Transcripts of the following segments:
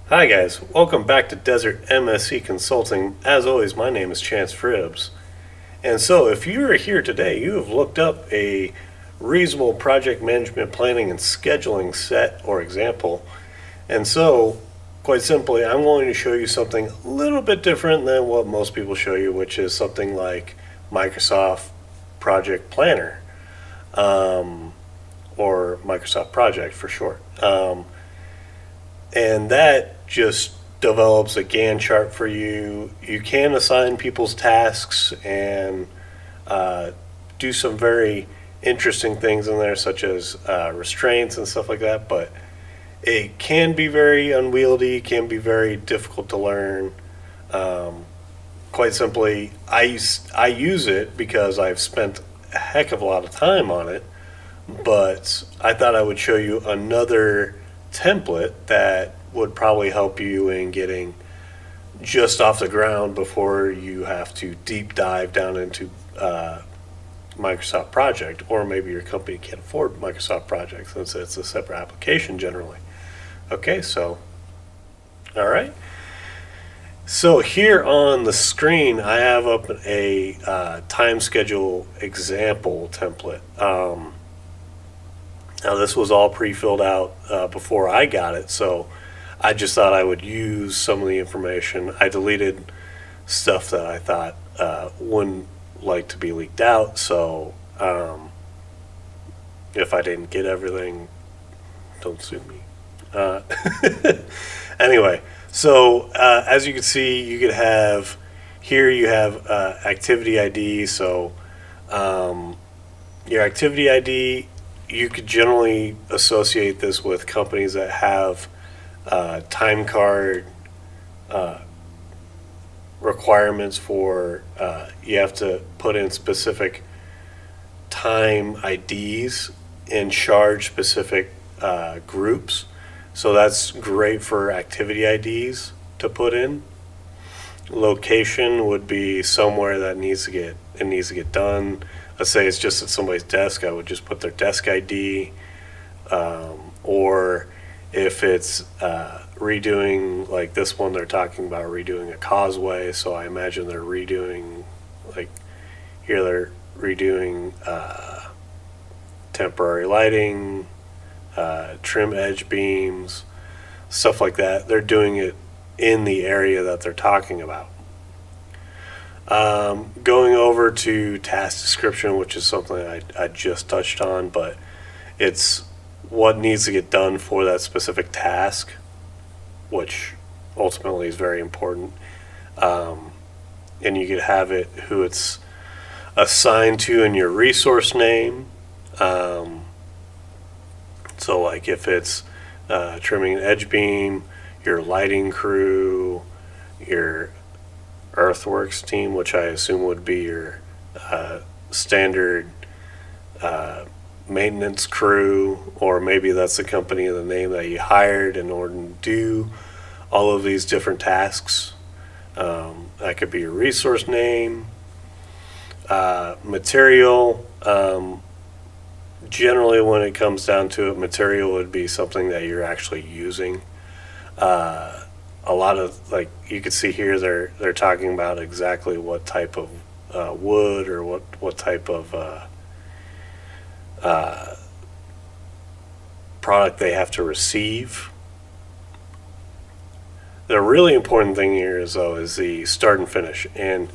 Hi guys, welcome back to Desert M.S.E Consulting. As always, my name is Chance Fribbs. And so if you are here today, you have looked up a reasonable project management planning and scheduling set or example. And so, quite simply, I'm going to show you something a little bit different than what most people show you, which is something like Microsoft Project Planner, or Microsoft Project for short. And that just develops a Gantt chart for you. You can assign people's tasks and uh, do some very interesting things in there, such as restraints and stuff like that. But it can be very unwieldy, can be very difficult to learn. Um, Quite simply, I use it because I've spent a heck of a lot of time on it, but I thought I would show you another template that would probably help you in getting just off the ground before you have to deep dive down into Microsoft Project, or maybe your company can't afford Microsoft Project since it's a separate application generally. Okay, so, all right. So here on the screen, I have up a time schedule example template. Now, this was all pre-filled out before I got it, so I just thought I would use some of the information. I deleted stuff that I thought wouldn't like to be leaked out, so if I didn't get everything, don't sue me. Uh, anyway, so as you can see, you could have here you have activity ID. So your activity ID, you could generally associate this with companies that have time card requirements for you have to put in specific time IDs and charge specific groups. So that's great for activity IDs to put in. Location would be somewhere that needs to get done. Let's say it's just at somebody's desk, I would just put their desk ID. Or if it's redoing, like this one, they're talking about redoing a causeway. So I imagine they're redoing, like here they're redoing temporary lighting, trim edge beams, stuff like that. They're doing it in the area that they're talking about. Going over to task description, which is something I just touched on, but it's what needs to get done for that specific task, which ultimately is very important. And you could have it who it's assigned to in your resource name. So, like if it's trimming an edge beam, your lighting crew, your earthworks team, which I assume would be your standard maintenance crew, or maybe that's the company and the name that you hired in order to do all of these different tasks. That could be your resource name, material. Generally, when it comes down to it, material would be something that you're actually using. A lot of, like you can see here, they're talking about exactly what type of wood or what type of product they have to receive. The really important thing here is the start and finish, and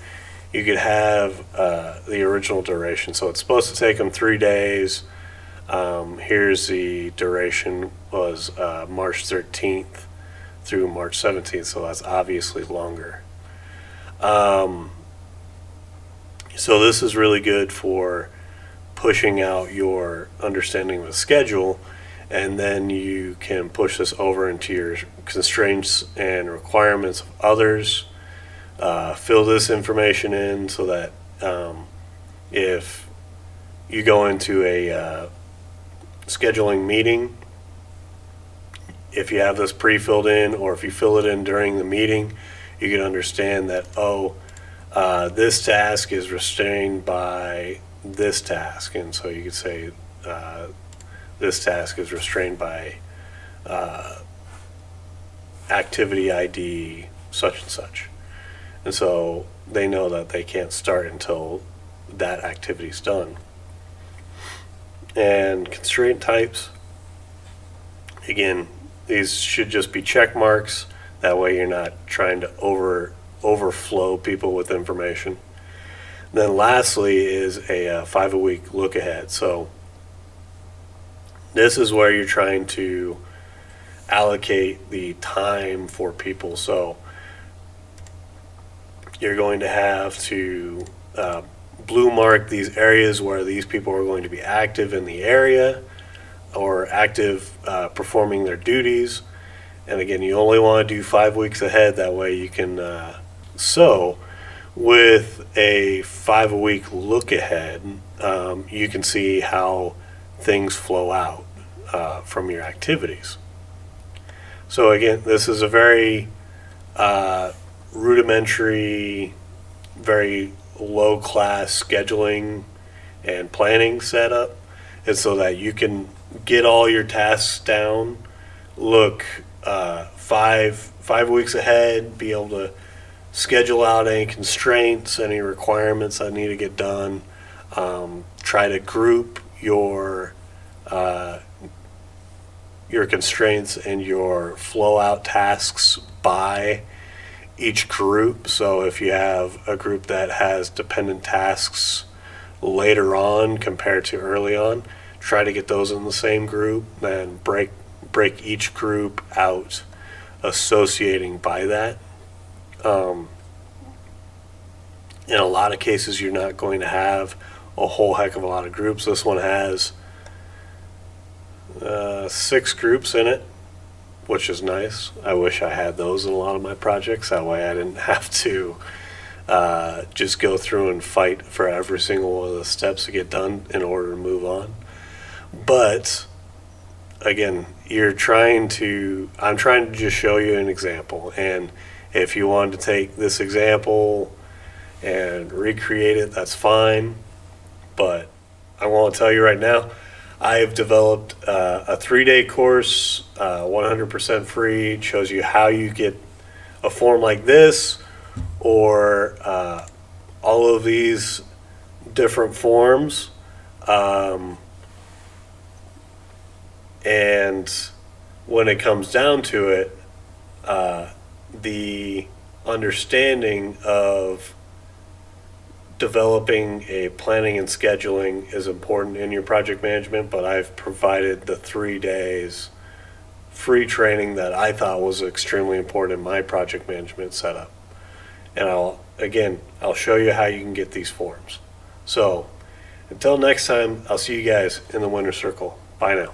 you could have the original duration. So it's supposed to take them 3 days. Here's the duration was March 13th through March 17th, so that's obviously longer. So this is really good for pushing out your understanding of the schedule, and then you can push this over into your constraints and requirements of others. Fill this information in so that if you go into a scheduling meeting, if you have this pre-filled in, or if you fill it in during the meeting, you can understand that, this task is restrained by this task. And so you could say this task is restrained by activity ID such and such. And so they know that they can't start until that activity's done. And constraint types, again, these should just be check marks. That way you're not trying to overflow people with information. Then lastly is a 5-a-week look ahead. So this is where you're trying to allocate the time for people. So you're going to have to blue mark these areas where these people are going to be active in the area or active performing their duties. And again, you only want to do 5 weeks ahead. That way you can, so with a 5-a-week look ahead, you can see how things flow out from your activities. So again, this is a very rudimentary, very low class scheduling and planning setup, and so that you can get all your tasks down, look 5 weeks ahead, be able to schedule out any constraints, any requirements that need to get done, try to group your constraints and your flow out tasks by each group. So if you have a group that has dependent tasks later on compared to early on, try to get those in the same group, then break each group out associating by that. In a lot of cases, you're not going to have a whole heck of a lot of groups. This one has 6 groups in it, which is nice. I wish I had those in a lot of my projects. That way I didn't have to just go through and fight for every single one of the steps to get done in order to move on. But again, I'm trying to just show you an example. And if you wanted to take this example and recreate it, that's fine. But I want to tell you right now, I've developed a 3-day course, 100% free. It shows you how you get a form like this or all of these different forms. And when it comes down to it, the understanding of developing a planning and scheduling is important in your project management, but I've provided the 3 days free training that I thought was extremely important in my project management setup. And I'll show you how you can get these forms. So until next time, I'll see you guys in the winner's circle. Bye now.